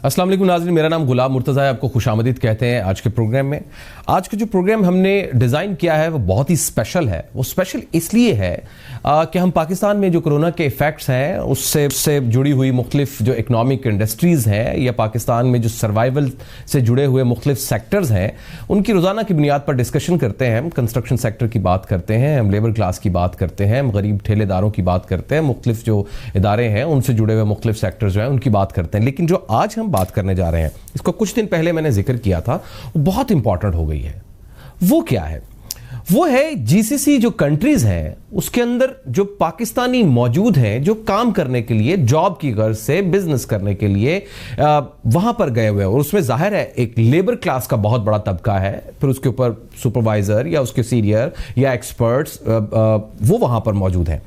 अस्सलाम वालेकुम नाज़रीन, मेरा नाम गुलाम मुर्तज़ा है। आपको खुशामदीद कहते हैं आज के प्रोग्राम में। आज का जो प्रोग्राम हमने डिज़ाइन किया है वो बहुत ही स्पेशल है। वो स्पेशल इसलिए है कि हम पाकिस्तान में जो कोरोना के इफ़ेक्ट्स हैं उससे जुड़ी हुई मुख्तलिफ जो इकनॉमिक इंडस्ट्रीज़ हैं या पाकिस्तान में जो सर्वाइवल से जुड़े हुए मुख्तलिफ सेक्टर्स हैं उनकी रोज़ाना की बुनियाद पर डिस्कशन करते हैं। हम कंस्ट्रक्शन सेक्टर की बात करते हैं, हम लेबर क्लास की बात करते हैं, हम गरीब ठेलेदारों की बात करते हैं, मुख्तलिफ जो इदारे हैं उनसे जुड़े हुए मुख्तलिफ सेक्टर्स जो हैं उनकी बात करते हैं। लेकिन जो आज हम बात करने जा रहे हैं, इसको कुछ दिन पहले मैंने जिक्र किया था, वो बहुत इंपॉर्टेंट हो गई है। वो क्या है? वो है जीसीसी जो कंट्रीज हैं उसके अंदर जो पाकिस्तानी मौजूद हैं जो काम करने के लिए, जॉब की गर्ज से बिजनेस करने के लिए वहां पर गए हुए हैं। और उसमें जाहिर है एक लेबर क्लास का बहुत बड़ा तबका है, फिर उसके ऊपर सुपरवाइजर या उसके सीनियर या एक्सपर्ट्स वो वहां पर मौजूद हैं।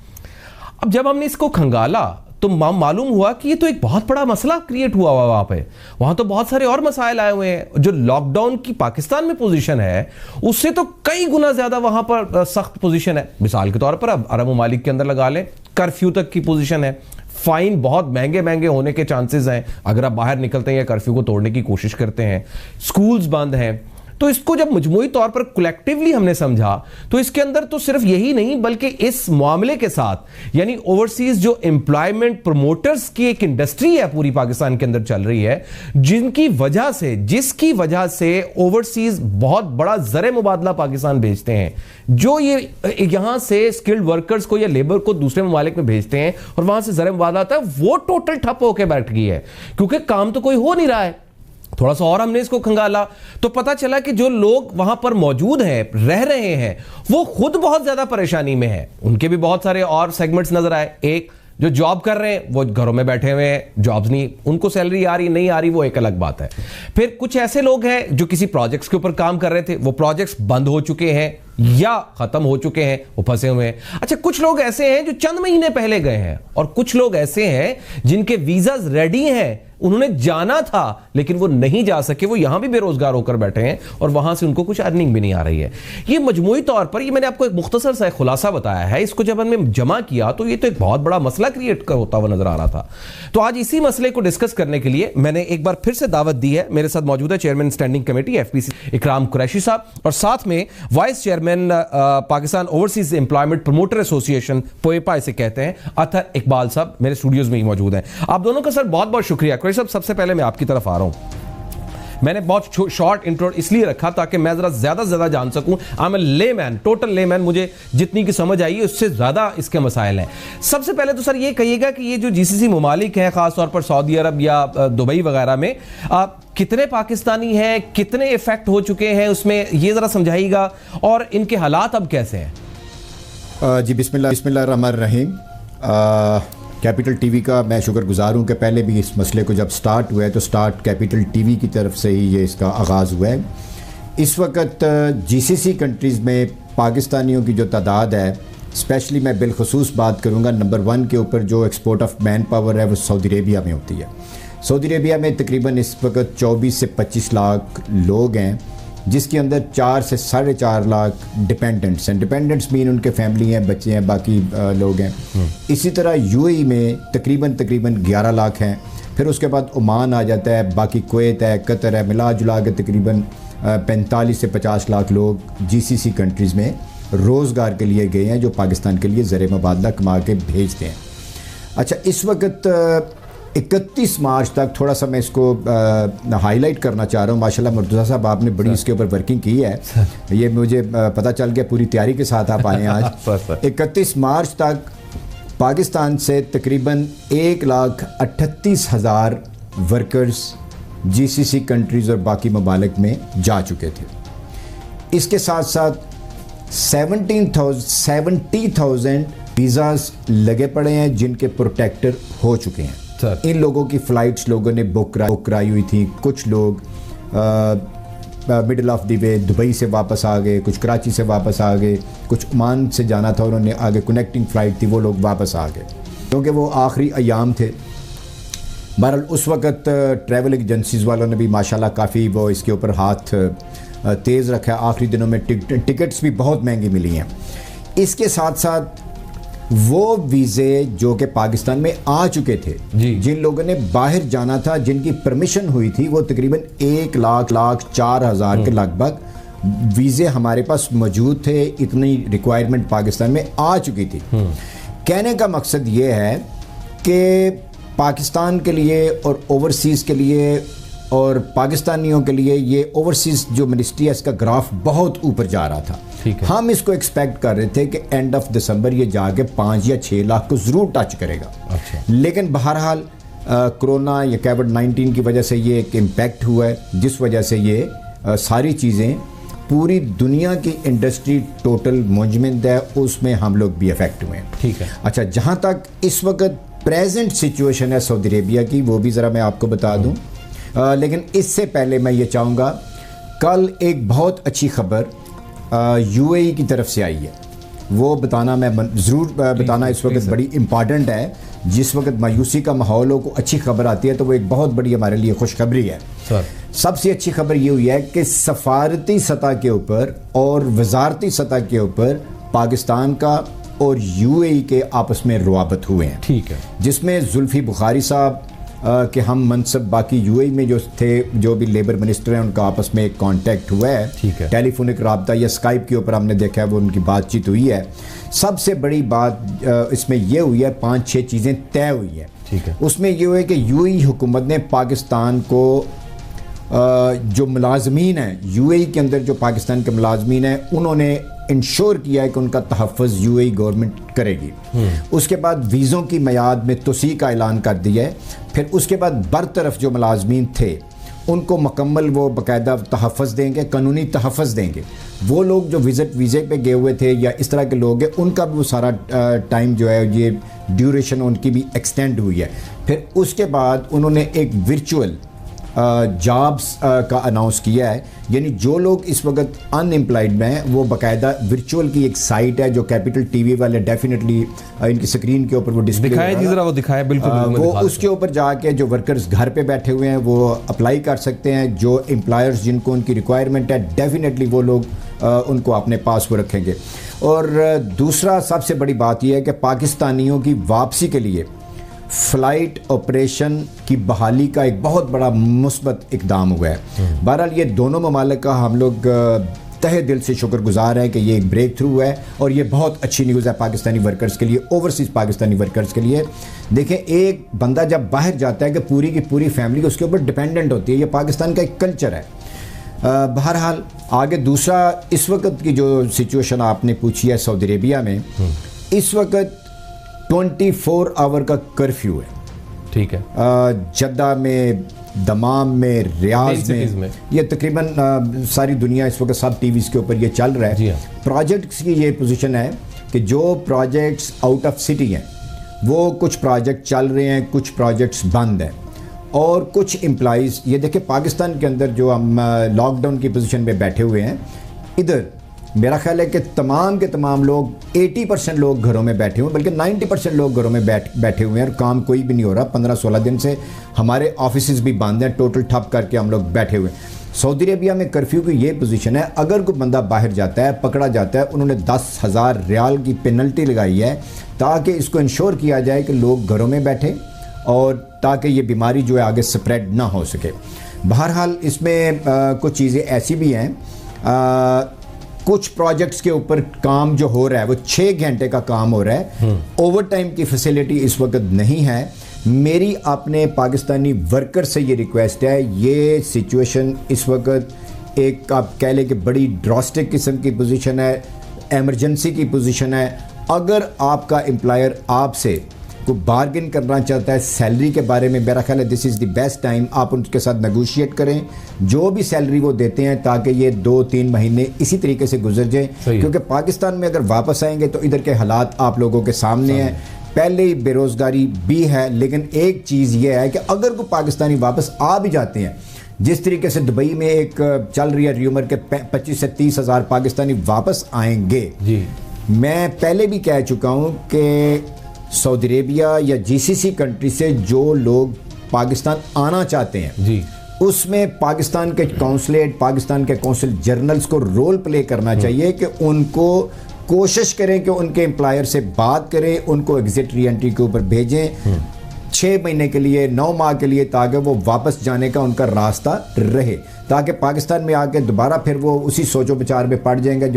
अब जब हमने इसको खंगाला तो मालूम हुआ कि ये तो एक बहुत बड़ा मसला क्रिएट हुआ हुआ वहां पे। वहां तो बहुत सारे और मसाइल आए हुए हैं। जो लॉकडाउन की पाकिस्तान में पोजीशन है उससे तो कई गुना ज्यादा वहां पर सख्त पोजीशन है। मिसाल के तौर पर अब अरब ममालिक के अंदर लगा लें, कर्फ्यू तक की पोजीशन है। फाइन बहुत महंगे महंगे होने के चांसेस हैं अगर आप बाहर निकलते हैं या कर्फ्यू को तोड़ने की कोशिश करते हैं। स्कूल्स बंद हैं। तो इसको जब मजमूई तौर पर कलेक्टिवली हमने समझा तो इसके अंदर तो सिर्फ यही नहीं बल्कि इस मामले के साथ यानी ओवरसीज जो एम्प्लॉयमेंट प्रमोटर्स की एक इंडस्ट्री है पूरी पाकिस्तान के अंदर चल रही है, जिसकी वजह से ओवरसीज बहुत बड़ा ज़र मुबादला पाकिस्तान भेजते हैं। जो ये यहां से स्किल्ड वर्कर्स को या लेबर को दूसरे ममालिक में भेजते हैं और वहां से ज़र मुबादला आता है, वो टोटल ठप होकर बैठ गई है क्योंकि काम तो कोई हो नहीं रहा है। थोड़ा सा और हमने इसको खंगाला तो पता चला कि जो लोग वहां पर मौजूद हैं, रह रहे हैं, वो खुद बहुत ज्यादा परेशानी में हैं। उनके भी बहुत सारे और सेगमेंट्स नजर आए। एक जो जॉब कर रहे हैं वो घरों में बैठे हुए हैं, जॉब्स नहीं, उनको सैलरी आ रही नहीं आ रही वो एक अलग बात है। फिर कुछ ऐसे लोग हैं जो किसी प्रोजेक्ट्स के ऊपर काम कर रहे थे, वो प्रोजेक्ट्स बंद हो चुके हैं या खत्म हो चुके हैं, वो फंसे हुए हैं। अच्छा, कुछ लोग ऐसे हैं जो चंद महीने पहले गए हैं और कुछ लोग ऐसे हैं जिनके वीजाज रेडी हैं, उन्होंने जाना था लेकिन वो नहीं जा सके, वो यहां भी बेरोजगार होकर बैठे हैं और वहां से उनको कुछ अर्निंग भी नहीं आ रही है। ये मजमूई तौर पर ये मैंने आपको एक मुख्तसर सा खुलासा बताया है। इसको जब हमने जमा किया तो ये तो एक बहुत बड़ा मसला क्रिएट होता हुआ नजर आ रहा था। तो आज इसी मसले को डिस्कस करने के लिए मैंने एक बार फिर से दावत दी है। मेरे साथ मौजूद है चेयरमैन स्टैंडिंग कमेटी एफपीसी इकराम कुरैशी साहब और साथ में vice chairman Pakistan overseas employment promoter association POEPA इसे कहते हैं, अतहर इकबाल साहब मेरे स्टूडियोज में ही मौजूद हैं। आप दोनों का सर बहुत बहुत शुक्रिया। कुरैशी साहब, सबसे पहले मैं आपकी तरफ आ रहा हूं। मैंने बहुत शॉर्ट इंट्रो इसलिए रखा ताकि मैं जरा ज्यादा से ज्यादा जान सकूं। I am a layman, total layman, मुझे जितनी की समझ आई है उससे ज्यादा इसके मसाइल हैं। सबसे पहले तो सर ये कहिएगा कि ये जो जीसीसी ममालिक हैं, खासतौर पर सऊदी अरब या दुबई वगैरह में, कितने पाकिस्तानी हैं, कितने इफेक्ट हो चुके हैं उसमें, ये जरा समझाइएगा और इनके हालात अब कैसे हैं? जी बिस्मिल्लाहिर्रहमानिर्रहीम। कैपिटल टीवी का मैं शुक्रगुजार हूँ कि पहले भी इस मसले को जब स्टार्ट हुआ है तो स्टार्ट कैपिटल टीवी की तरफ से ही ये इसका आगाज़ हुआ है। इस वक्त जीसीसी कंट्रीज़ में पाकिस्तानियों की जो तादाद है, स्पेशली मैं बिलखसूस बात करूँगा नंबर 1 के ऊपर, जो एक्सपोर्ट ऑफ मैन पावर है वो सऊदी अरेबिया में होती है। सऊदी अरेबिया में तकरीबन इस वक्त 24 से 25 लाख लोग हैं, जिसके अंदर 4 से 4.5 लाख डिपेंडेंट्स हैं। डिपेंडेंट्स मीन उनके फैमिली हैं, बच्चे हैं, बाकी लोग हैं। इसी तरह यूएई में तकरीबन 11 लाख हैं। फिर उसके बाद ओमान आ जाता है, बाकी कुवैत है, कतर है, मिला जुला के तकरीबन 45 से 50 लाख लोग जीसीसी कंट्रीज़ में रोज़गार के लिए गए हैं, जो पाकिस्तान के लिए ज़र मुबादला कमा के भेजते हैं। अच्छा, इस वक्त 31 मार्च तक थोड़ा सा मैं इसको हाईलाइट करना चाह रहा हूँ। माशाल्लाह मुर्तज़ा साहब, आपने बड़ी इसके ऊपर वर्किंग की है, ये मुझे पता चल गया, पूरी तैयारी के साथ आप आए हैं आज। 31 मार्च तक पाकिस्तान से तकरीबन 1,38,000 वर्कर्स जीसीसी कंट्रीज़ और बाकी ममालिक में जा चुके थे। इसके साथ साथ 70,000 वीज़ाज लगे पड़े हैं जिनके प्रोटेक्टर हो चुके हैं। इन लोगों की फ़्लाइट्स लोगों ने बुक कराई हुई थी। कुछ लोग middle of the way Dubai से वापस आ गए, कुछ कराची से वापस आ गए, कुछ ओमान से जाना था, उन्होंने आगे कनेक्टिंग फ़्लाइट थी, वो लोग वापस आ गए क्योंकि वो आखिरी अयाम थे। बहरहाल उस वक़्त ट्रैवल एजेंसीज़ वालों ने भी माशाल्लाह काफ़ी वो इसके ऊपर हाथ तेज़ रखा है। आखिरी दिनों में टिकट्स भी बहुत महंगी मिली हैं। इसके साथ साथ वो वीज़े जो कि पाकिस्तान में आ चुके थे, जिन लोगों ने बाहर जाना था, जिनकी परमिशन हुई थी, वो तकरीबन 1,04,000 के लगभग वीज़े हमारे पास मौजूद थे। इतनी रिक्वायरमेंट पाकिस्तान में आ चुकी थी। कहने का मकसद ये है कि पाकिस्तान के लिए और ओवरसीज़ के लिए और पाकिस्तानियों के लिए ये ओवरसीज़ जो मिनिस्ट्री है इसका ग्राफ बहुत ऊपर जा रहा था। हम इसको एक्सपेक्ट कर रहे थे कि एंड ऑफ दिसंबर ये जाके 5 या 6 लाख को ज़रूर टच करेगा। लेकिन बहरहाल कोरोना या कोविड-19 की वजह से ये एक इम्पैक्ट हुआ है, जिस वजह से ये सारी चीज़ें पूरी दुनिया की इंडस्ट्री टोटल मुंजमद है, उसमें हम लोग भी अफेक्ट हुए हैं। ठीक है। अच्छा, जहाँ तक इस वक्त प्रेजेंट सिचुएशन है सऊदी अरेबिया की, वो भी ज़रा मैं आपको बता दूँ। लेकिन इससे पहले मैं ये चाहूँगा, कल एक बहुत अच्छी खबर यूएई की तरफ से आई है, वो बताना मैं ज़रूर बताना इस वक्त बड़ी इम्पॉर्टेंट है। जिस वक्त मायूसी का माहौल हो को अच्छी खबर आती है तो वो एक बहुत बड़ी हमारे लिए खुशखबरी है। सबसे अच्छी खबर ये हुई है कि सफारती सतह के ऊपर और वजारती सतह के ऊपर पाकिस्तान का और यूएई के आपस में रवाबत हुए हैं। ठीक है। जिसमें जुल्फी बुखारी साहब कि हम मनसब बाकी यूएई में जो थे, जो भी लेबर मिनिस्टर हैं, उनका आपस में एक कांटेक्ट हुआ है। ठीक है। टेलीफोनिक रब्ता या स्काइप के ऊपर हमने देखा है वो उनकी बातचीत हुई है। सबसे बड़ी बात इसमें यह हुई है, 5-6 चीज़ें तय हुई है। ठीक है। उसमें यह हुआ है कि यूएई हुकूमत ने पाकिस्तान को जो मुलाजमीन हैं यूएई के अंदर, जो पाकिस्तान के मुलाजमीन हैं, उन्होंने इंश्योर किया है कि उनका तहफ़्फ़ुज़ यूएई गवर्नमेंट करेगी। उसके बाद वीज़ों की मियाद में तोसी का ऐलान कर दिया है। फिर उसके बाद बरतरफ जो मुलाजमीन थे उनको मुकम्मल वो बाकायदा तहफ़्फ़ुज़ देंगे, कानूनी तहफ़्फ़ुज़ देंगे। वो लोग जो वीज़े पे गए हुए थे या इस तरह के लोग हैं, उनका भी वो सारा टाइम जो है, ये ड्यूरेशन उनकी भी एक्सटेंड हुई है। फिर उसके बाद उन्होंने एक वर्चुअल जॉब्स का अनाउंस किया है, यानी जो लोग इस वक्त अनएम्प्लॉयड में हैं वो बाकायदा वर्चुअल की एक साइट है जो कैपिटल टीवी वाले डेफिनेटली इनकी स्क्रीन के ऊपर वो डिस्प्ले दिखाया बिल्कुल वो उसके ऊपर जाके जो वर्कर्स घर पे बैठे हुए हैं वो अप्लाई कर सकते हैं। जो एम्प्लॉयर्स जिनको उनकी रिक्वायरमेंट है डेफिनेटली वो लोग उनको अपने पास वो रखेंगे। और दूसरा सबसे बड़ी बात यह है कि पाकिस्तानियों की वापसी के लिए फ़्लाइट ऑपरेशन की बहाली का एक बहुत बड़ा मुस्बत इक़दाम हुआ है। बहरहाल ये दोनों ममालिक का हम लोग तहे दिल से शुक्रगुजार हैं कि ये एक ब्रेक थ्रू है और ये बहुत अच्छी न्यूज़ है पाकिस्तानी वर्कर्स के लिए, ओवरसीज़ पाकिस्तानी वर्कर्स के लिए। देखें, एक बंदा जब बाहर जाता है कि पूरी की पूरी फैमिली उसके ऊपर डिपेंडेंट होती है, ये पाकिस्तान का एक कल्चर है। बहरहाल आगे दूसरा, इस वक्त की जो सिचुएशन आपने पूछी है सऊदी अरेबिया में, इस वक्त 24 आवर का कर्फ्यू है। ठीक है। जद्दा में, दमाम में, रियाज में, ये तकरीबन सारी दुनिया इस वक्त सब टीवीज़ के ऊपर ये चल रहा है। प्रोजेक्ट्स की ये पोजीशन है कि जो प्रोजेक्ट्स आउट ऑफ सिटी हैं वो कुछ प्रोजेक्ट चल रहे हैं, कुछ प्रोजेक्ट्स बंद हैं। और कुछ एम्प्लॉइज़, ये देखें पाकिस्तान के अंदर जो हम लॉकडाउन की पोजीशन में बैठे हुए हैं, इधर मेरा ख्याल है कि तमाम के तमाम लोग, 80% लोग घरों में बैठे हुए, बल्कि 90% लोग घरों में बैठे हुए हैं और काम कोई भी नहीं हो रहा। 15-16 दिन से हमारे ऑफिसेज भी बंद हैं, टोटल ठप करके हम लोग बैठे हुए हैं। सऊदी अरेबिया में कर्फ्यू की ये पोजीशन है, अगर कोई बंदा बाहर जाता है, पकड़ा जाता है, उन्होंने 10,000 रियाल की पेनल्टी लगाई है ताकि इसको इंश्योर किया जाए कि लोग घरों में बैठे और ताकि ये बीमारी जो है आगे स्प्रेड ना हो सके। बहरहाल इसमें कुछ चीज़ें ऐसी भी हैं, कुछ प्रोजेक्ट्स के ऊपर काम जो हो रहा है वो 6 घंटे का काम हो रहा है। ओवर टाइम की फैसिलिटी इस वक्त नहीं है। मेरी अपने पाकिस्तानी वर्कर से ये रिक्वेस्ट है, ये सिचुएशन इस वक्त एक आप कह लें कि बड़ी ड्रास्टिक किस्म की पोजीशन है, एमरजेंसी की पोजीशन है। अगर आपका एम्प्लॉयर आपसे को बार्गेन करना चाहता है सैलरी के बारे में, मेरा ख्याल है this is the best time, आप उनके साथ नेगोशिएट करें जो भी सैलरी वो देते हैं, ताकि ये 2-3 महीने इसी तरीके से गुजर जाए। क्योंकि पाकिस्तान में अगर वापस आएंगे तो इधर के हालात आप लोगों के सामने हैं। पहले ही बेरोज़गारी भी है, लेकिन एक चीज़ ये है कि अगर कोई पाकिस्तानी वापस आ भी जाते हैं, जिस तरीके से दुबई में एक चल रही है र्यूमर के 25 से 30 हज़ार पाकिस्तानी वापस आएंगे जी। मैं पहले भी कह चुका हूँ कि सऊदी अरेबिया या जीसीसी कंट्री से जो लोग पाकिस्तान आना चाहते हैं जी, उसमें पाकिस्तान के कौंसलेट, पाकिस्तान के कौंसल जनरल्स को रोल प्ले करना चाहिए कि उनको कोशिश करें कि उनके एम्प्लॉयर से बात करें, उनको एग्जिट री एंट्री के ऊपर भेजें 6 महीने के लिए, 9 माह के लिए, ताकि वो वापस जाने का उनका रास्ता रहे, ताकि पाकिस्तान में आके दोबारा फिर वो उसी सोचो विचार में पड़ जाएंगे।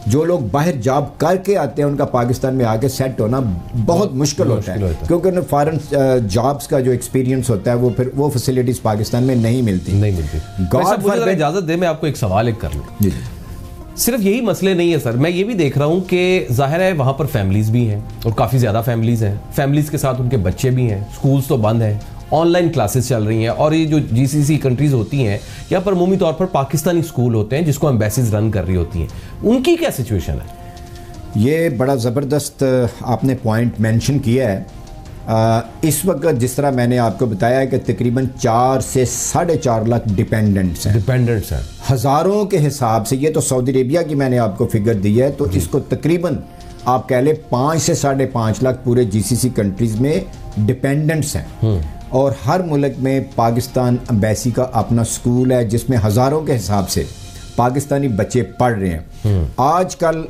जो लोग बाहर जॉब करके आते हैं उनका पाकिस्तान में आके सेट होना बहुत मुश्किल होता है, क्योंकि उन्हें फॉरेन जॉब्स का जो एक्सपीरियंस होता है वो फिर वो फैसिलिटीज पाकिस्तान में नहीं मिलती। इजाजत दे मैं आपको एक सवाल एक कर लूं। सिर्फ यही मसले नहीं है सर, मैं ये भी देख रहा हूं कि जाहिर है वहां पर फैमिलीज भी हैं और काफ़ी ज़्यादा फैमिलीज हैं, फैमिलीज के साथ उनके बच्चे भी हैं, स्कूल्स तो बंद हैं, ऑनलाइन क्लासेस चल रही हैं, और ये जो जीसीसी कंट्रीज होती हैं यहाँ पर अमूमी तौर पर पाकिस्तानी स्कूल होते हैं जिसको एम्बेसीज रन कर रही होती हैं, उनकी क्या सिचुएशन है? ये बड़ा ज़बरदस्त आपने पॉइंट मेंशन किया है। इस वक्त जिस तरह मैंने आपको बताया कि तकरीबन 4 से 4.5 लाख डिपेंडेंट्स हैं हज़ारों के हिसाब से। ये तो सऊदी अरेबिया की मैंने आपको फिगर दी है, तो इसको तकरीबन आप कह लें 5 से 5.5 लाख पूरे जीसीसी कंट्रीज में डिपेंडेंट्स हैं। और हर मुल्क में पाकिस्तान एम्बेसी का अपना स्कूल है जिसमें हज़ारों के हिसाब से पाकिस्तानी बच्चे पढ़ रहे हैं। आजकल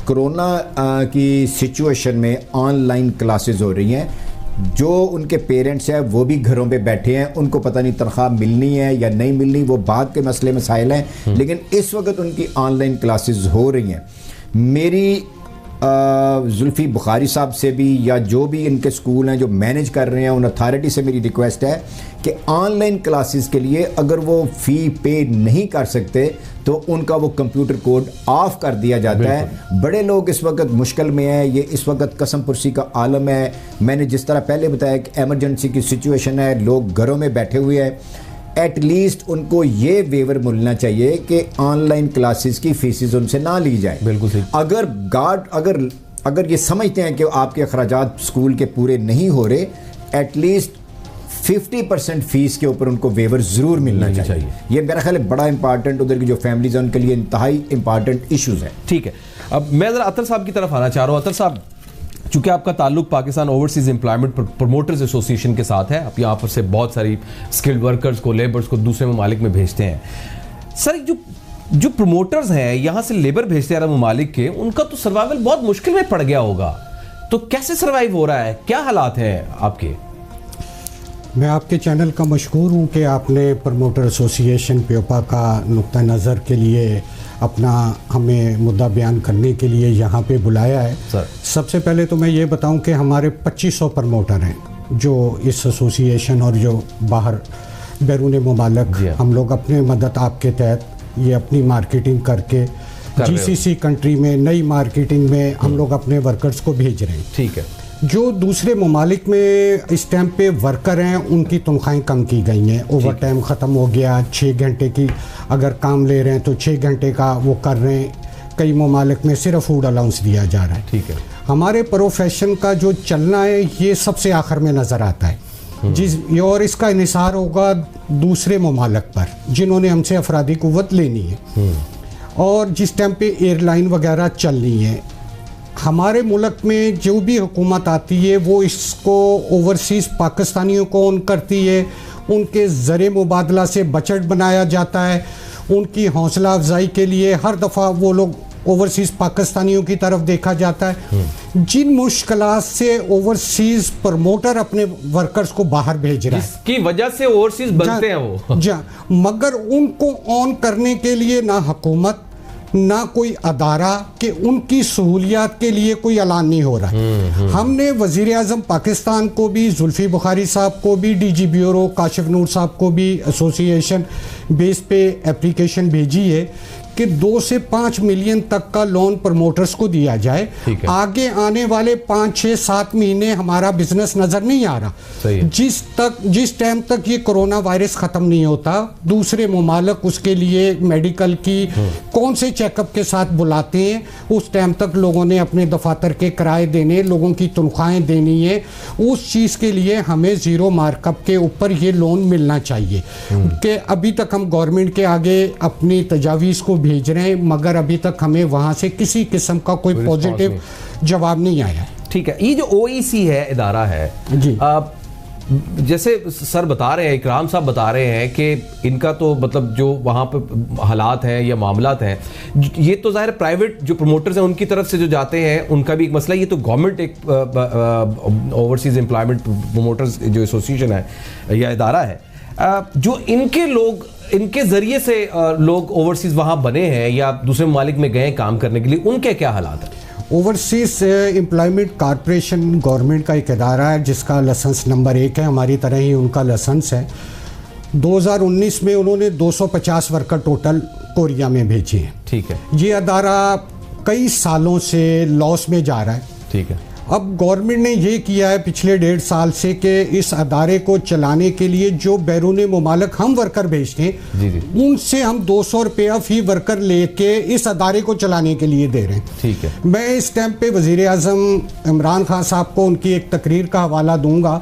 कोरोना की सिचुएशन में ऑनलाइन क्लासेस हो रही हैं, जो उनके पेरेंट्स हैं वो भी घरों पे बैठे हैं, उनको पता नहीं तनख्वाह मिलनी है या नहीं मिलनी, वो बाद के मसले मसाइल हैं, लेकिन इस वक्त उनकी ऑनलाइन क्लासेस हो रही हैं। मेरी जुल्फी बुखारी साहब से भी या जो भी इनके स्कूल हैं जो मैनेज कर रहे हैं उन अथॉरिटी से मेरी रिक्वेस्ट है कि ऑनलाइन क्लासेस के लिए अगर वो फ़ी पे नहीं कर सकते तो उनका वो कंप्यूटर कोड ऑफ कर दिया जाता है। बड़े लोग इस वक्त मुश्किल में हैं, ये इस वक्त कसम पुरसी का आलम है। मैंने जिस तरह पहले बताया कि एमरजेंसी की सिचुएशन है, लोग घरों में बैठे हुए हैं, एटलीस्ट उनको ये वेवर मिलना चाहिए कि ऑनलाइन क्लासेस की फीसिस उनसे ना ली जाए। बिल्कुल सही। अगर ये समझते हैं कि आपके अखराजात स्कूल के पूरे नहीं हो रहे, एटलीस्ट 50% फीस के ऊपर उनको वेवर जरूर मिलना चाहिए। ये मेरा ख्याल है बड़ा इंपॉर्टेंट, उधर की जो फैमिलीज हैं उनके लिए इंतहाई इंपॉर्टेंट इश्यूज हैं। ठीक है, अब मैं जरा अतर साहब की तरफ आना चाह रहा हूँ। अतर साहब, चूंकि आपका ताल्लुक Pakistan overseas employment promoters association के साथ है, आप यहाँ पर से बहुत सारी स्किल्ड वर्कर्स को, लेबर्स को दूसरे ममालिक में भेजते हैं। सर, जो प्रमोटर्स हैं यहाँ से लेबर भेजते हैं अरब ममालिक के, उनका तो सर्वाइवल बहुत मुश्किल में पड़ गया होगा, तो कैसे सर्वाइव हो रहा है, क्या हालात हैं आपके? मैं आपके चैनल का मशकूर हूँ कि आपने प्रमोटर एसोसिएशन प्योपा का नुक्ता नज़र के लिए अपना हमें मुद्दा बयान करने के लिए यहाँ पे बुलाया है। सबसे पहले तो मैं ये बताऊँ कि हमारे 2500 प्रमोटर हैं जो इस एसोसिएशन और जो बाहर बैरून ममालिक, हम लोग अपने मदद आपके तहत ये अपनी मार्केटिंग करके जीसीसी कंट्री में नई मार्केटिंग में हम लोग अपने वर्कर्स को भेज रहे हैं। ठीक है। जो दूसरे ममालिक में इस टाइम पे वर्कर हैं उनकी तनख्वाहें कम की गई हैं, ओवर टाइम ख़त्म हो गया, 6 घंटे की अगर काम ले रहे हैं तो 6 घंटे का वो कर रहे हैं। कई ममालिक में सिर्फ फूड अलाउंस दिया जा रहा है। ठीक है। हमारे प्रोफेशन का जो चलना है ये सबसे आखिर में नज़र आता है, और इसका इन्हिसार होगा दूसरे ममालिक पर जिन्होंने हमसे अफरादी कुव्वत लेनी है और जिस टाइम पे एयरलाइन वगैरह चल रही है। हमारे मुल्क में जो भी हुकूमत आती है वो इसको ओवरसीज़ पाकिस्तानियों को ऑन करती है, उनके ज़रिए मुबादला से बजट बनाया जाता है, उनकी हौसला अफजाई के लिए हर दफ़ा वो लोग ओवरसीज़ पाकिस्तानियों की तरफ देखा जाता है। जिन मुश्किलात से ओवरसीज़ प्रमोटर अपने वर्कर्स को बाहर भेज रहा है, इसकी वजह से ओवरसीज़ बनते हैं वो मगर उनको ऑन करने के लिए ना हुकूमत ना कोई अदारा कि उनकी सहूलियात के लिए कोई ऐलान नहीं हो रहा है। हमने वज़ीर आज़म पाकिस्तान को भी, जुल्फी बुखारी साहब को भी, डीजी ब्यूरो काशिफ नूर साहब को भी एसोसिएशन बेस पे एप्लीकेशन भेजी है कि 2 से 5 मिलियन तक का लोन प्रमोटर्स को दिया जाए। आगे आने वाले 5, 6, 7 महीने हमारा बिजनेस नजर नहीं आ रहा। जिस टाइम तक ये कोरोना वायरस खत्म नहीं होता, दूसरे ममालिक उसके लिए मेडिकल की कौन से चेकअप के साथ बुलाते हैं, उस टाइम तक लोगों ने अपने दफातर के किराए देने, लोगों की तनख्वाहें देनी है। उस चीज़ के लिए हमें ज़ीरो मार्कअप के ऊपर ये लोन मिलना चाहिए कि अभी तक हम गवर्नमेंट के आगे अपनी तजावीज़ को भेज रहे हैं मगर अभी तक हमें वहां से किसी किस्म का कोई पॉजिटिव जवाब नहीं आया। ठीक है। ये जो ओईसी है, इदारा है जी, जैसे सर बता रहे हैं, इकराम साहब बता रहे हैं कि इनका तो मतलब जो वहाँ पे हालात हैं या मामलात हैं, ये तो ज़ाहिर प्राइवेट जो प्रमोटर्स हैं उनकी तरफ से जो जाते हैं उनका भी एक मसला, ये तो गवर्नमेंट एक ओवरसीज एम्प्लॉयमेंट प्रमोटर्स जो एसोसिएशन है या इदारा है, जो इनके लोग इनके ज़रिए से लोग ओवरसीज वहाँ बने हैं या दूसरे ममालिक में गए काम करने के लिए, उनके क्या हालात हैं? ओवरसीज एम्प्लॉयमेंट कॉरपोरेशन गवर्नमेंट का एक इदारा है जिसका लाइसेंस नंबर 1 है, हमारी तरह ही उनका लाइसेंस है। 2019 में उन्होंने 250 वर्कर टोटल कोरिया में भेजे हैं। ठीक है। ये अदारा कई सालों से लॉस में जा रहा है। ठीक है। अब गवर्नमेंट ने ये किया है पिछले 1.5 साल से कि इस अदारे को चलाने के लिए जो बैरून मुमालिक हम वर्कर भेजते हैं उनसे हम 200 रुपया फी वर्कर लेके इस अदारे को चलाने के लिए दे रहे हैं। ठीक है। मैं इस टाइम पे वज़ीर आज़म इमरान खान साहब को उनकी एक तकरीर का हवाला दूंगा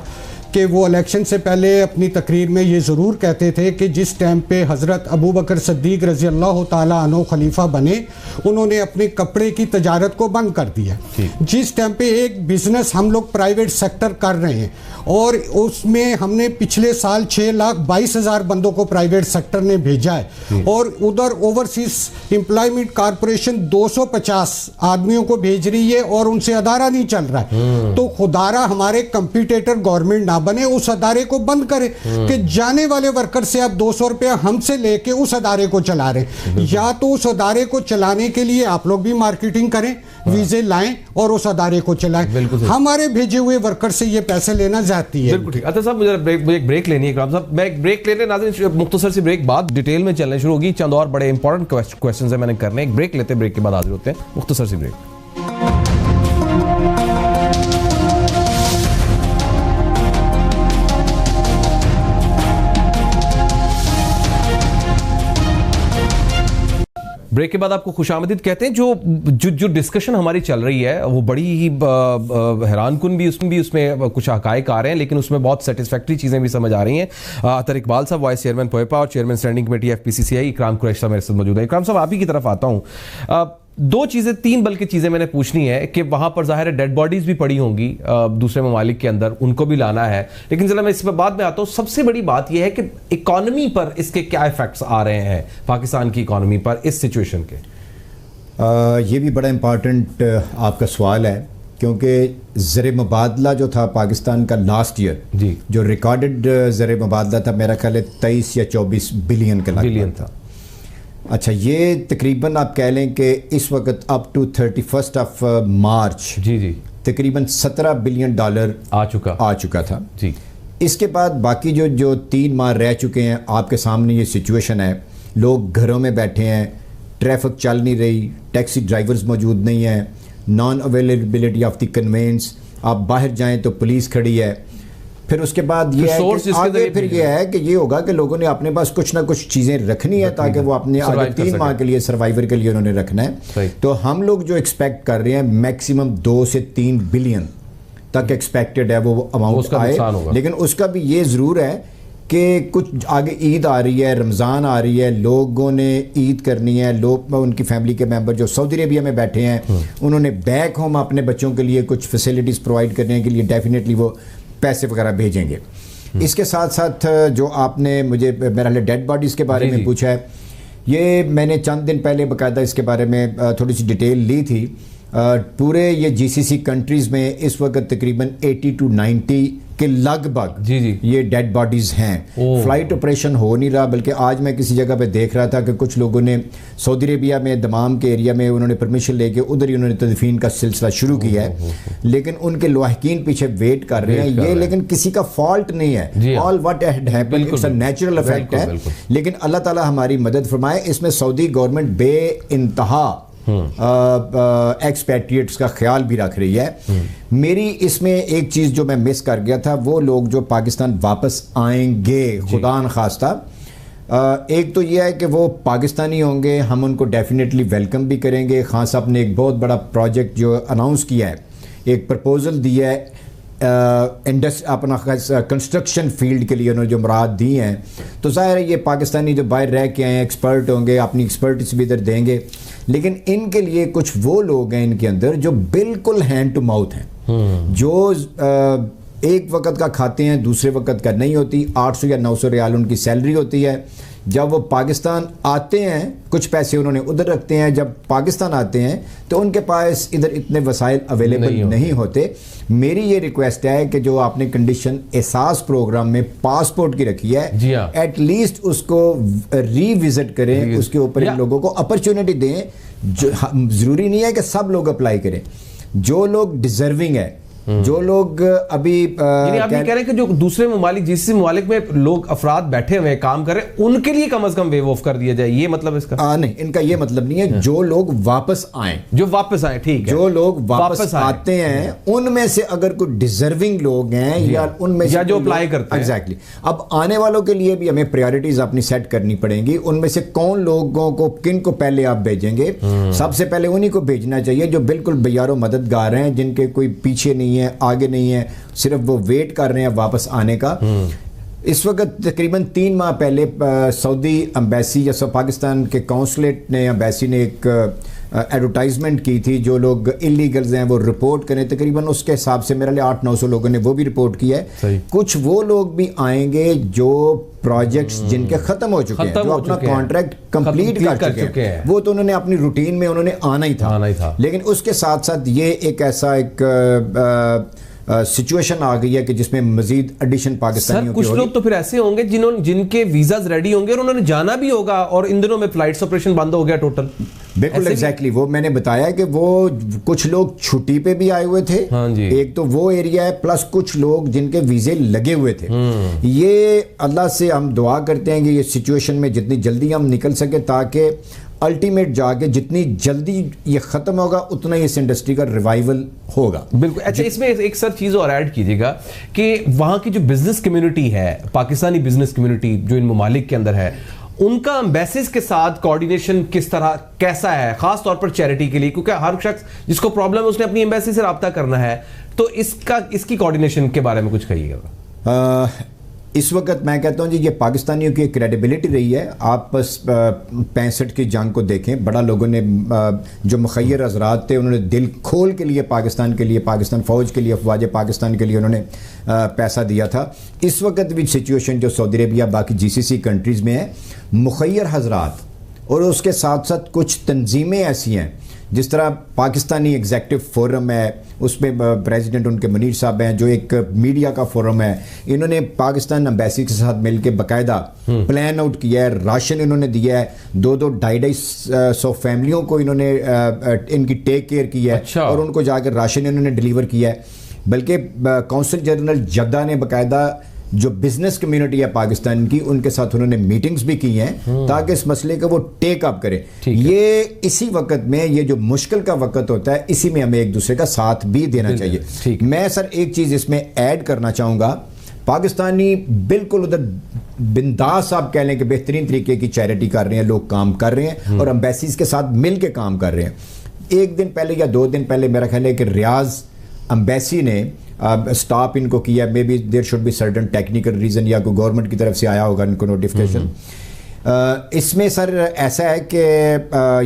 कि वो इलेक्शन से पहले अपनी तकरीर में ये ज़रूर कहते थे कि जिस टाइम पे हज़रत अबू बकर सिद्दीक़ रज़ी अल्लाह ताला अन्हु खलीफा बने, उन्होंने अपने कपड़े की तजारत को बंद कर दिया। जिस टाइम पे एक बिज़नेस हम लोग प्राइवेट सेक्टर कर रहे हैं और उसमें हमने पिछले साल 6,22,000 बंदों को प्राइवेट सेक्टर ने भेजा है और उधर ओवरसीज एम्प्लॉयमेंट कॉरपोरेशन 250 आदमियों को भेज रही है और उनसे अदारा नहीं चल रहा है। तो खुदारा हमारे कंपटीटर गवर्नमेंट ना बने, उस अदारे को बंद करे कि जाने वाले वर्कर से आप 200 रुपया हमसे लेके उस अदारे को चला रहे। या तो उस अदारे को चलाने के लिए आप लोग भी मार्केटिंग करें, वीजे लाएं और उस अदारे को चलाएं। हमारे भेजे हुए वर्कर से ये पैसे लेना जाती है। बिल्कुल ठीक। अच्छा साहब, मुझे एक ब्रेक लेनी है। इकराम साहब, मैं एक ब्रेक लेने, नाज़रीन मुख्तसर सी ब्रेक, बाद डिटेल में चलने शुरू होगी। चंद और बड़े इंपॉर्टेंट क्वेश्चंस है मैंने करने, एक ब्रेक लेते हैं, ब्रेक के बाद हाजिर होते हैं। मुख्तसर सी ब्रेक। ब्रेक के बाद आपको खुशामदीद कहते हैं। जो डिस्कशन हमारी चल रही है वो बड़ी ही हैरानकुन भी उसमें कुछ हकायक आ रहे हैं, लेकिन उसमें बहुत सेटिस्फैक्ट्री चीज़ें भी समझ आ रही हैं। अतर इकबाल साहब, वाइस चेयरमैन पोएपा और चेयरमैन स्टैंडिंग कमेटी FPCCI, इकराम कुरैशी साहब मेरे साथ मौजूद है। इकराम साहब, आप ही की तरफ आता हूँ। दो चीज़ें, तीन बल्कि चीज़ें मैंने पूछनी है कि वहाँ पर ज़ाहिर है डेड बॉडीज़ भी पड़ी होंगी दूसरे ममालिक के अंदर, उनको भी लाना है, लेकिन चलो मैं इस पर बाद में आता हूँ। सबसे बड़ी बात यह है कि इकॉनमी पर इसके क्या इफेक्ट्स आ रहे हैं, पाकिस्तान की इकॉनमी पर इस सिचुएशन के। ये भी बड़ा इम्पॉर्टेंट आपका सवाल है, क्योंकि ज़र मुबादला जो था पाकिस्तान का लास्ट ईयर जी, जो रिकॉर्डेड ज़र मुबादला था, मेरा ख्याल है 23 या 24 बिलियन का बिलियन था। अच्छा, ये तकरीबन आप कह लें कि इस वक्त अप टू 31 ऑफ मार्च जी जी तकरीबन $17 बिलियन आ चुका था जी। इसके बाद बाकी जो 3 माह रह चुके हैं, आपके सामने ये सिचुएशन है। लोग घरों में बैठे हैं, ट्रैफिक चल नहीं रही, टैक्सी ड्राइवर्स मौजूद नहीं है, non availability of the conveyance, आप बाहर जाएं तो पुलिस खड़ी है। फिर उसके बाद ये है कि आगे फिर ये है कि ये होगा कि लोगों ने अपने पास कुछ ना कुछ चीज़ें रखनी है ताकि वो अपने आगे 3 माह के लिए सर्वाइवर के लिए उन्होंने रखना है। तो हम लोग जो एक्सपेक्ट कर रहे हैं मैक्सिमम 2 से 3 बिलियन तक एक्सपेक्टेड है वो अमाउंट आए, लेकिन उसका भी ये ज़रूर है कि कुछ आगे ईद आ रही है, रमज़ान आ रही है, लोगों ने ईद करनी है, लोग उनकी फैमिली के मेंबर जो सऊदी अरेबिया में बैठे हैं उन्होंने बैक होम अपने बच्चों के लिए कुछ फैसिलिटीज़ प्रोवाइड करने के लिए डेफिनेटली वो पैसे वगैरह भेजेंगे। इसके साथ साथ जो आपने मुझे मेरा डेड बॉडीज़ के बारे में पूछा है, ये मैंने चंद दिन पहले बाकायदा इसके बारे में थोड़ी सी डिटेल ली थी। पूरे ये GCC कंट्रीज़ में इस वक्त तकरीबन 80 to 90 के लगभग जी जी ये डेड बॉडीज़ हैं। फ्लाइट ऑपरेशन हो नहीं रहा, बल्कि आज मैं किसी जगह पे देख रहा था कि कुछ लोगों ने सऊदी अरेबिया में दमाम के एरिया में उन्होंने परमिशन लेके उधर ही उन्होंने तदफीन का सिलसिला शुरू किया है, लेकिन उनके लवाहकीन पीछे वेट कर रहे हैं। ये लेकिन किसी का फॉल्ट नहीं है, all what happened it's a natural effect है, लेकिन अल्लाह ताला हमारी मदद फरमाए। इसमें सऊदी गवर्नमेंट बे इंतहा एक्सपैट्रिएट्स का ख्याल भी रख रही है। मेरी इसमें एक चीज़ जो मैं मिस कर गया था, वो लोग जो पाकिस्तान वापस आएंगे खुदा न खास्ता, एक तो ये है कि वो पाकिस्तानी होंगे, हम उनको डेफिनेटली वेलकम भी करेंगे। खान साहब ने एक बहुत बड़ा प्रोजेक्ट जो अनाउंस किया है, एक प्रपोजल दिया है अपना कंस्ट्रक्शन फील्ड के लिए उन्होंने जो मुराद दी हैं, तो ज़ाहिर है ये पाकिस्तानी जो बाहर रह के आए हैं एक्सपर्ट होंगे, अपनी एक्सपर्टिस भी इधर देंगे, लेकिन इनके लिए कुछ वो लोग हैं इनके अंदर जो बिल्कुल हैंड टू माउथ हैं, जो एक वक्त का खाते हैं, दूसरे वक्त का नहीं होती। 800 या 900 रियाल उनकी सैलरी होती है। जब वो पाकिस्तान आते हैं कुछ पैसे उन्होंने उधर रखते हैं, जब पाकिस्तान आते हैं तो उनके पास इधर इतने वसाइल अवेलेबल नहीं होते। मेरी ये रिक्वेस्ट है कि जो आपने कंडीशन एहसास प्रोग्राम में पासपोर्ट की रखी है, एटलीस्ट उसको रीविजिट करें, उसके ऊपर इन लोगों को अपॉर्चुनिटी दें। जो जरूरी नहीं है कि सब लोग अप्लाई करें, जो लोग डिजर्विंग है, जो लोग अभी आप ये कह रहे हैं कि जो दूसरे ममालिक, जिस ममालिक में लोग अफराद बैठे हुए काम कर रहे हैं, उनके लिए कम से कम वेव ऑफ कर दिया जाए, ये मतलब इसका? नहीं, इनका ये मतलब नहीं है। जो लोग वापस आए, ठीक है, जो लोग वापस आते हैं उनमें से अगर कोई डिजर्विंग लोग हैं या उनमें से जो अप्लाई करते हैं, एग्जैक्टली। अब आने वालों के लिए भी हमें प्रायोरिटीज अपनी सेट करनी पड़ेंगी। उनमें से कौन लोगों को, किन को पहले आप भेजेंगे? सबसे पहले उन्हीं को भेजना चाहिए जो बिल्कुल बेयारो मददगार हैं, जिनके कोई पीछे नहीं है, आगे नहीं है, सिर्फ वो वेट कर रहे हैं वापस आने का। इस वक्त तकरीबन 3 माह पहले सऊदी एम्बेसी या पाकिस्तान के कौंसलेट ने, एम्बेसी ने एक एडवर्टाइजमेंट की थी, जो लोग इलीगल्स हैं वो रिपोर्ट करें। तकरीबन उसके हिसाब से मेरे लिए 800-900 लोगों ने वो भी रिपोर्ट किया है। कुछ वो लोग भी आएंगे जो प्रोजेक्ट्स जिनके खत्म हो चुके हैं, जो अपना कॉन्ट्रैक्ट कंप्लीट कर चुके हैं, वो तो उन्होंने अपनी रूटीन में उन्होंने आना ही था। लेकिन उसके साथ साथ ये एक ऐसा एक सिचुएशन आ गई है कि जिसमें मजीद एडिशन पाकिस्तानियों की कुछ लोग तो फिर ऐसे होंगे जिनके वीजाज रेडी होंगे और उन्होंने जाना भी होगा, और इन दिनों में फ्लाइट्स ऑपरेशन बंद हो गया टोटल। बिल्कुल एग्जैक्टली वो मैंने बताया कि वो कुछ लोग छुट्टी पे भी आए हुए थे। हाँ जी। एक तो वो एरिया है, प्लस कुछ लोग जिनके वीजे लगे हुए थे। ये अल्लाह से हम दुआ करते हैं कि ये सिचुएशन में जितनी जल्दी हम निकल सके, ताकि अल्टीमेट जाके जितनी जल्दी ये खत्म होगा उतना ही इस इंडस्ट्री का रिवाइवल होगा। बिल्कुल। अच्छा, इसमें एक सर चीज और ऐड कीजिएगा कि वहां की जो बिजनेस कम्युनिटी है, पाकिस्तानी बिजनेस कम्युनिटी जो इन ममालिक के अंदर है, उनका एम्बेसीज के साथ कोऑर्डिनेशन किस तरह, कैसा है, खास तौर पर चैरिटी के लिए? क्योंकि हर शख्स जिसको प्रॉब्लम है उसने अपनी एम्बेसी से रब्ता करना है, तो इसकी कोऑर्डिनेशन के बारे में कुछ कहिएगा। इस वक्त मैं कहता हूँ जी, ये पाकिस्तानियों की क्रेडिबिलिटी रही है। आप बस 65 की जंग को देखें, बड़ा लोगों ने जो मुखय्यर हज़रात थे उन्होंने दिल खोल के लिए पाकिस्तान के लिए, पाकिस्तान फ़ौज के लिए, अफवाज पाकिस्तान के लिए उन्होंने पैसा दिया था। इस वक्त भी सिचुएशन जो सऊदी अरबिया बाकी GCC कंट्रीज़ में है, मुखय्यर हज़रात और उसके साथ साथ कुछ तंजीमें ऐसी हैं, जिस तरह पाकिस्तानी एग्जेक्टिव फोरम है, उसमें प्रेसिडेंट उनके मुनीर साहब हैं, जो एक मीडिया का फोरम है। इन्होंने पाकिस्तान एम्बेसी के साथ मिलकर बाकायदा प्लान आउट किया है, राशन इन्होंने दिया है, 200-250 फैमिलियों को इन्होंने इनकी टेक केयर की है। अच्छा। और उनको जाकर राशन इन्होंने डिलीवर किया है। बल्कि कौंसल जनरल जद्दा ने बाकायदा जो बिजनेस कम्युनिटी है पाकिस्तान की, उनके साथ उन्होंने मीटिंग्स भी की हैं ताकि इस मसले का वो टेक अप करें। ये इसी वक्त में, ये जो मुश्किल का वक्त होता है, इसी में हमें एक दूसरे का साथ भी देना चाहिए। मैं सर एक चीज़ इसमें ऐड करना चाहूँगा, पाकिस्तानी बिल्कुल उधर बिंदास आप कह लें कि बेहतरीन तरीके की चैरिटी कर रहे हैं, लोग काम कर रहे हैं और एम्बेसीज के साथ मिल के काम कर रहे हैं। एक दिन पहले या 2 दिन पहले मेरा ख्याल है कि रियाज एम्बेसी ने स्टॉप इनको किया। Maybe there should be certain technical reason, या कोई गवर्नमेंट की तरफ से आया होगा इनको नोटिफिकेशन। इसमें सर ऐसा है कि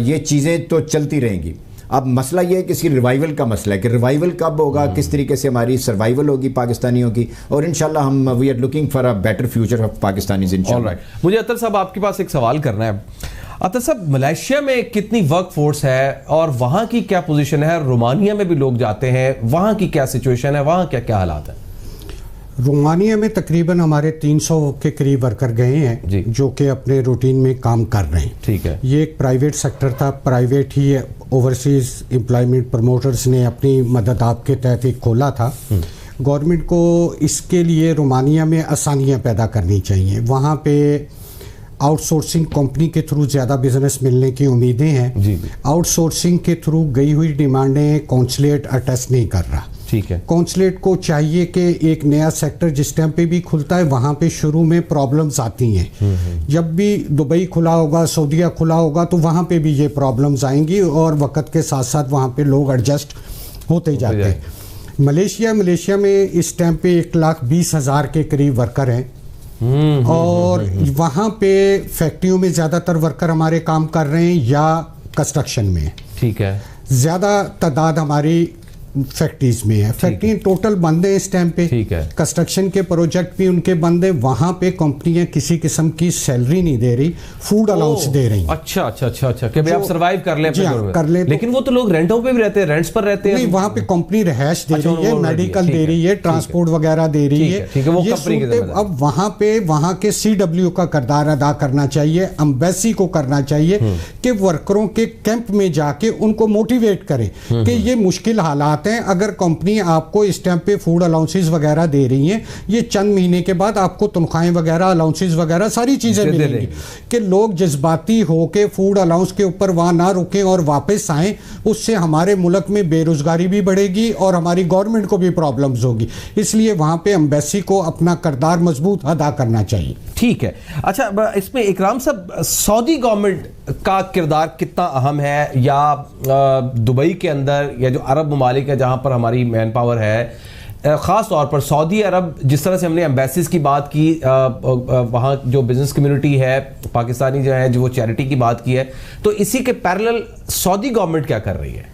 ये चीज़ें तो चलती रहेंगी। अब मसला ये है कि इसकी रिवाइवल का मसला है कि रिवाइवल कब होगा, किस तरीके से हमारी सर्वाइवल होगी पाकिस्तानियों की, और इंशाल्लाह हम we are looking for a better future of Pakistanis इंशाल्लाह। मुझे अतर साहब आपके पास एक सवाल करना है। अतर साहब, मलेशिया में कितनी वर्क फोर्स है और वहाँ की क्या पोजीशन है? रोमानिया में भी लोग जाते हैं, वहाँ की क्या सिचुएशन है, वहाँ क्या क्या हालात है? रोमानिया में तकरीबन हमारे 300 के करीब वर्कर गए हैं जो कि अपने रूटीन में काम कर रहे हैं। ठीक है। ये एक प्राइवेट सेक्टर था, प्राइवेट ही ओवरसीज एम्प्लॉयमेंट प्रमोटर्स ने अपनी मदद आपके तहत एक खोला था। गवर्नमेंट को इसके लिए रोमानिया में आसानियाँ पैदा करनी चाहिए। वहाँ पे आउटसोर्सिंग कंपनी के थ्रू ज़्यादा बिजनेस मिलने की उम्मीदें हैं। आउटसोर्सिंग के थ्रू गई हुई डिमांडें कौंसलेट अटेस्ट नहीं कर रहा। ठीक है। कौंसलेट को चाहिए कि एक नया सेक्टर जिस टाइम पे भी खुलता है वहाँ पे शुरू में प्रॉब्लम्स आती हैं। जब भी दुबई खुला होगा, सऊदीया खुला होगा, तो वहाँ पे भी ये प्रॉब्लम्स आएंगी और वक्त के साथ साथ वहाँ पे लोग एडजस्ट होते जाते हैं। मलेशिया में इस टाइम पे 1,20,000 के करीब वर्कर हैं और वहाँ पे फैक्ट्रियों में ज़्यादातर वर्कर हमारे काम कर रहे हैं या कंस्ट्रक्शन में। ठीक है। ज़्यादा तादाद हमारी फैक्ट्रीज में है, फैक्ट्री टोटल बंद है इस टाइम पे। ठीक है। कंस्ट्रक्शन के प्रोजेक्ट भी उनके बंद है, वहां पे कंपनियां किसी किस्म की सैलरी नहीं दे रही, फूड अलाउंस दे रही। अच्छा कि भाई आप सर्वाइव कर ले अपने घर में। कर ले। लेकिन वो तो लोग रेंटों पे भी रहते हैं, रेंट्स पर रहते हैं। नहीं, वहां पे कंपनी रहायश दे रही है, मेडिकल दे रही है, ट्रांसपोर्ट वगैरह दे रही है। ठीक है, वो कंपनी के जिम्मेदार। अब वहां के CW का किरदार अदा करना चाहिए, एम्बेसी को करना चाहिए कि वर्करों के कैंप में जाके उनको मोटिवेट करें कि ये मुश्किल हालात हैं, अगर कंपनी आपको इस टाइम पे फूड अलाउंसेस वगैरह दे रही हैं, ये चंद महीने के बाद आपको तनख्वाहें वगैरह, अलाउंसेस वगैरह सारी चीजें मिलेंगी, कि लोग जज्बाती होके फूड अलाउंस के ऊपर वहां ना रुकें और वापस आएं। उससे हमारे मुल्क में बेरोजगारी भी बढ़ेगी और हमारी गवर्नमेंट को भी प्रॉब्लम्स होगी। इसलिए वहां पे एम्बेसी को अपना किरदार मजबूत अदा करना चाहिए। ठीक है। अच्छा, इसमें इकराम साहब, सऊदी गवर्नमेंट का किरदार कितना अहम है, या दुबई के अंदर या जो अरब ममालिक है जहां पर हमारी मैन पावर है, ख़ास तौर पर सऊदी अरब, जिस तरह से हमने एम्बेसीज की बात की, वहाँ जो बिजनेस कम्युनिटी है पाकिस्तानी जो है, जो वो चैरिटी की बात की है, तो इसी के पैरेलल सऊदी गवर्नमेंट क्या कर रही है?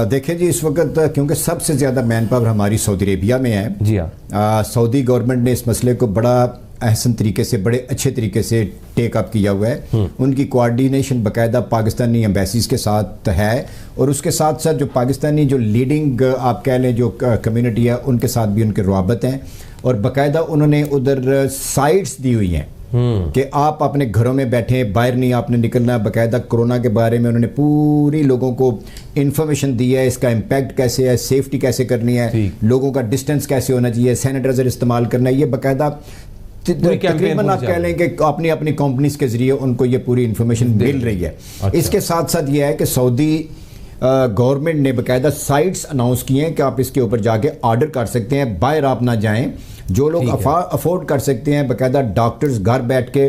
देखिए जी, इस वक्त क्योंकि सबसे ज़्यादा मैन पावर हमारी सऊदी अरेबिया में है। जी हाँ। सऊदी गवर्नमेंट ने इस मसले को बड़ा अहसन तरीके से, बड़े अच्छे तरीके से टेक अप किया हुआ है। उनकी कोऑर्डिनेशन बाकायदा पाकिस्तानी एम्बेसीज के साथ है, और उसके साथ साथ जो पाकिस्तानी जो लीडिंग आप कह लें जो कम्युनिटी है, उनके साथ भी उनके रवाबत हैं, और बाकायदा उन्होंने उधर साइट्स दी हुई हैं कि आप अपने घरों में बैठे, बाहर नहीं आपने निकलना। बाकायदा कोरोना के बारे में उन्होंने पूरी लोगों को इन्फॉर्मेशन दी है, इसका इम्पैक्ट कैसे है, सेफ्टी कैसे करनी है, लोगों का डिस्टेंस कैसे होना चाहिए, सैनिटाइजर इस्तेमाल करना है। ये बाकायदा तकरीबन आप कह लें कि अपनी अपनी कंपनीज के जरिए उनको ये पूरी इंफॉर्मेशन मिल रही है। अच्छा। इसके साथ साथ ये है कि सऊदी गवर्नमेंट ने बाकायदा साइट्स अनाउंस किए हैं कि आप इसके ऊपर जाके ऑर्डर कर सकते हैं, बाहर आप ना जाएं। जो लोग अफोर्ड कर सकते हैं, बाकायदा डॉक्टर्स घर बैठ के,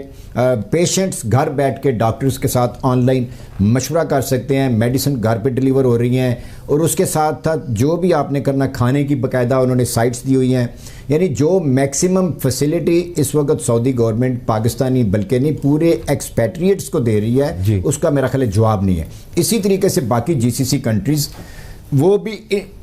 पेशेंट्स घर बैठ के डॉक्टर्स के साथ ऑनलाइन मशवरा कर सकते हैं, मेडिसिन घर पे डिलीवर हो रही हैं, और उसके साथ साथ जो भी आपने करना, खाने की बाकायदा उन्होंने साइट्स दी हुई हैं। यानी जो मैक्सिमम फैसिलिटी इस वक्त सऊदी गवर्नमेंट पाकिस्तानी बल्कि नहीं पूरे एक्सपैट्रिएट्स को दे रही है, उसका मेरा ख्याल जवाब नहीं है। इसी तरीके से बाकी GCC कंट्रीज़ वो भी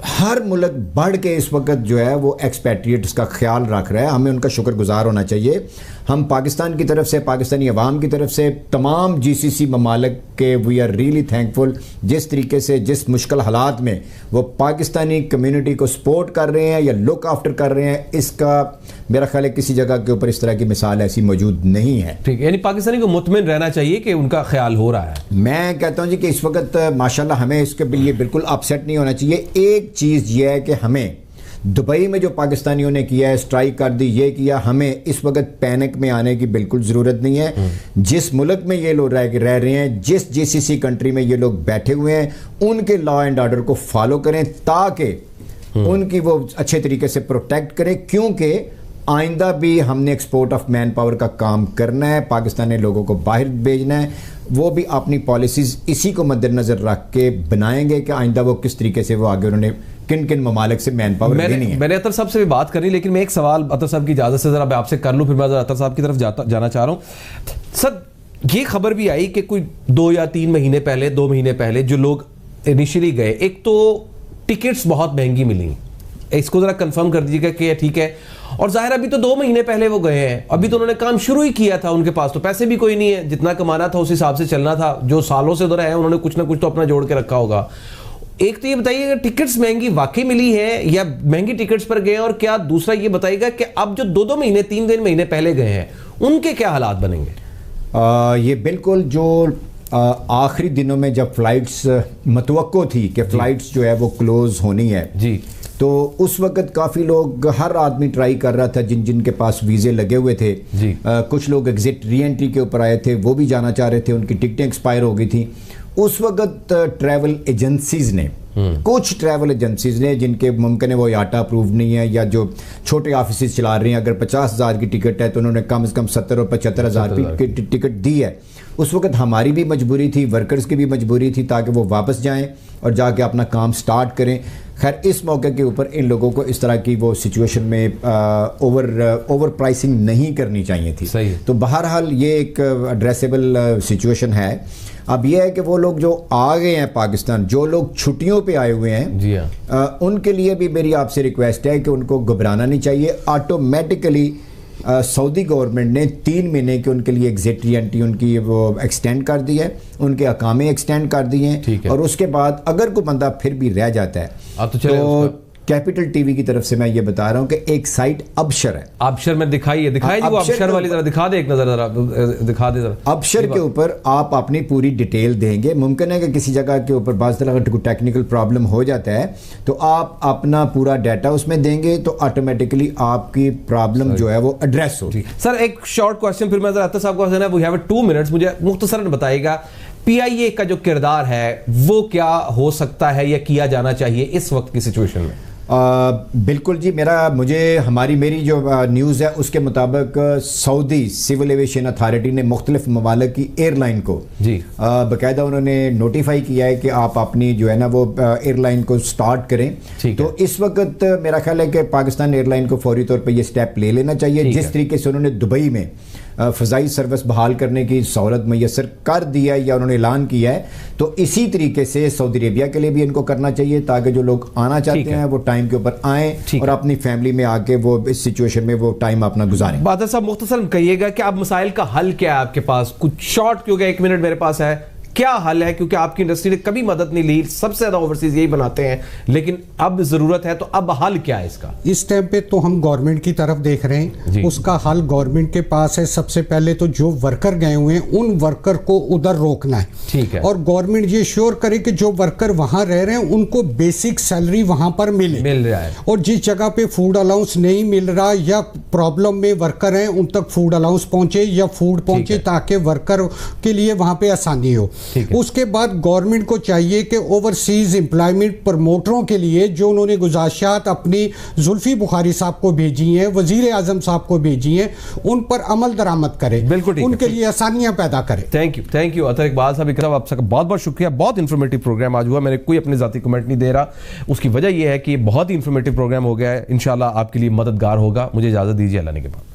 हर मुल्क बढ़ के इस वक्त जो है वो एक्सपैट्रिएट्स का ख्याल रख रहा है। हमें उनका शुक्रगुजार होना चाहिए। हम पाकिस्तान की तरफ से, पाकिस्तानी अवाम की तरफ से, तमाम GCC ममालिक के वी आर रियली थैंकफुल, जिस तरीके से जिस मुश्किल हालात में वो पाकिस्तानी कम्युनिटी को सपोर्ट कर रहे हैं या लुक आफ्टर कर रहे हैं। इसका मेरा ख्याल है किसी जगह के ऊपर इस तरह की मिसाल ऐसी मौजूद नहीं है। ठीक है, यानी पाकिस्तानी को मुतमिन रहना चाहिए कि उनका ख्याल हो रहा है। मैं कहता हूँ जी कि इस वक्त माशाल्लाह हमें इसके लिए बिल्कुल अपसेट नहीं होना चाहिए। एक चीज़ ये है कि हमें दुबई में जो पाकिस्तानियों ने किया है, स्ट्राइक कर दी, ये किया, हमें इस वक्त पैनिक में आने की बिल्कुल ज़रूरत नहीं है। जिस मुल्क में ये लोग रह रहे हैं, जिस GCC कंट्री में ये लोग बैठे हुए हैं, उनके लॉ एंड ऑर्डर को फॉलो करें ताकि उनकी वो अच्छे तरीके से प्रोटेक्ट करें, क्योंकि आइंदा भी हमने एक्सपोर्ट ऑफ मैन पावर का काम करना है, पाकिस्तानी लोगों को बाहर भेजना है। वो भी अपनी पॉलिसीज़ इसी को मद्देनज़र रख के बनाएंगे कि आइंदा वो किस तरीके से वो आगे उन्होंने किन किन ममालिक से मैन पावर लेनी है। मैंने अतर साहब से भी बात करी, लेकिन मैं एक सवाल अतर साहब की इजाज़त से ज़रा आपसे कर लूँ, फिर मैं अतर साहब की तरफ जाना चाह रहा हूँ। सर, ये खबर भी आई कि कोई 2 या 3 महीने पहले, 2 महीने पहले जो लोग इनिशियली गए, एक तो टिकट्स बहुत महंगी मिली, इसको ज़रा कंफर्म कर दीजिएगा कि ठीक है। और जाहिर अभी तो 2 महीने पहले वो गए हैं, अभी तो उन्होंने काम शुरू ही किया था, उनके पास तो पैसे भी कोई नहीं है, जितना कमाना था उस हिसाब से चलना था। जो सालों से उधर है उन्होंने कुछ ना कुछ तो अपना जोड़ के रखा होगा। एक तो ये बताइएगा टिकट्स महंगी वाकई मिली है या महंगी टिकट्स पर गए, और क्या दूसरा ये बताइएगा कि अब जो 2-2 महीने 3 महीने पहले गए हैं उनके क्या हालात बनेंगे? ये बिल्कुल जो आखिरी दिनों में जब फ्लाइट्स मतवक्को थी कि फ्लाइट्स जो है वो क्लोज होनी है जी, तो उस वक्त काफ़ी लोग, हर आदमी ट्राई कर रहा था जिनके पास वीज़े लगे हुए थे। कुछ लोग एग्जिट री एंट्री के ऊपर आए थे, वो भी जाना चाह रहे थे, उनकी टिकटें एक्सपायर हो गई थी। उस वक्त ट्रैवल एजेंसीज ने, कुछ ट्रैवल एजेंसीज ने जिनके मुमकिन है वो याटा अप्रूव नहीं है या जो छोटे ऑफिस चला रहे हैं, अगर 50,000 की टिकट है तो उन्होंने कम से कम 70 और 75,000 की टिकट दी है। उस वक्त हमारी भी मजबूरी थी, वर्कर्स की भी मजबूरी थी, ताकि वो वापस जाएं और जाके अपना काम स्टार्ट करें। खैर इस मौके के ऊपर इन लोगों को इस तरह की वो सिचुएशन में ओवर प्राइसिंग नहीं करनी चाहिए थी। सही। तो बहरहाल ये एक एड्रेसेबल सिचुएशन है। अब ये है कि वो लोग जो आ गए हैं पाकिस्तान, जो लोग छुट्टियों पे आए हुए हैं, जी हाँ, उनके लिए भी मेरी आपसे रिक्वेस्ट है कि उनको घबराना नहीं चाहिए। ऑटोमेटिकली सऊदी गवर्नमेंट ने 3 महीने के उनके लिए एग्जिट एंटी उनकी वो एक्सटेंड कर दी है, उनके अकामे एक्सटेंड कर दिए हैं। और उसके बाद अगर कोई बंदा फिर भी रह जाता है तो कैपिटल टीवी की तरफ से मैं ये बता रहा हूँ कि एक साइट अबशर है। अबशर में दिखाई वो अबशर वाली जरा दिखा दे, एक नजर जरा दिखा दे जरा। अबशर के ऊपर आप अपनी पूरी डिटेल देंगे। मुमकिन है कि किसी जगह के ऊपर बाज़ तरह का टेक्निकल प्रॉब्लम हो जाता है तो आप अपना पूरा डाटा उसमें देंगे तो ऑटोमेटिकली आपकी प्रॉब्लम जो है वो एड्रेस होगी। सर एक शॉर्ट क्वेश्चन, फिर मैं जरा अख्तर साहब को कहना है, वी हैव 2 मिनट्स, मुझे मुख्तसरन बताइएगा पीआईए का जो किरदार है वो क्या हो सकता है या किया जाना चाहिए इस वक्त की सिचुएशन में? बिल्कुल जी, मेरी जो न्यूज़ है उसके मुताबिक सऊदी सिविल एविएशन अथॉरिटी ने मुख्तलिफ ममालिक की एयरलाइन को जी बाकायदा उन्होंने नोटिफाई किया है कि आप अपनी जो है ना वो एयरलाइन को स्टार्ट करें। तो इस वक्त मेरा ख्याल है कि पाकिस्तान एयरलाइन को फौरी तौर पर यह स्टेप ले लेना चाहिए। जिस तरीके से उन्होंने दुबई में फ़ज़ाई सर्विस बहाल करने की सहूलत मैसर कर दिया है या उन्होंने ऐलान किया है, तो इसी तरीके से सऊदी अरेबिया के लिए भी इनको करना चाहिए ताकि जो लोग आना चाहते हैं वो टाइम के ऊपर आएँ और अपनी फैमिली में आके वो इस सिचुएशन में वो टाइम अपना गुजारें। बादल साहब मुख्तसरन कहिएगा कि आप मसाइल का हल क्या है आपके पास, कुछ शॉर्ट, क्योंकि 1 मिनट मेरे पास है, क्या हल है? क्योंकि आपकी इंडस्ट्री ने कभी मदद नहीं ली, सबसे ज्यादा ओवरसीज यही बनाते हैं, लेकिन अब जरूरत है, तो अब हल क्या है इसका? इस टाइम पे तो हम गवर्नमेंट की तरफ देख रहे हैं, उसका हल गवर्नमेंट के पास है। सबसे पहले तो जो वर्कर गए हुए हैं उन वर्कर को उधर रोकना है, ठीक है, और गवर्नमेंट ये श्योर करे कि जो वर्कर वहां रह रहे हैं उनको बेसिक सैलरी वहां पर मिल रहा है, और जिस जगह पे फूड अलाउंस नहीं मिल रहा या प्रॉब्लम में वर्कर हैं उन तक फूड अलाउंस पहुंचे या फूड पहुंचे ताकि वर्कर के लिए वहां पे आसानी हो। उसके बाद गवर्नमेंट को चाहिए कि ओवरसीज एम्प्लॉयमेंट प्रमोटरों के लिए जो उन्होंने गुजारिशात अपनी जुल्फी बुखारी साहब को भेजी हैं, वजीर आजम साहब को भेजी हैं, उन पर अमल दरामद करे, बिल्कुल उनके लिए आसानियां पैदा करे। थैंक यू अतर इकबाल साहब, इकराम आप सबका बहुत बहुत शुक्रिया। बहुत इंफॉर्मेटिव प्रोग्राम आज हुआ, मैंने कोई अपनी जाती कमेंट नहीं दे रहा, उसकी वजह यह है कि बहुत ही इंफॉर्मेटिव प्रोग्राम हो गया है, इंशाल्लाह आपके लिए मददगार होगा। मुझे इजाजत दीजिए, अल्लाह ने के बाद।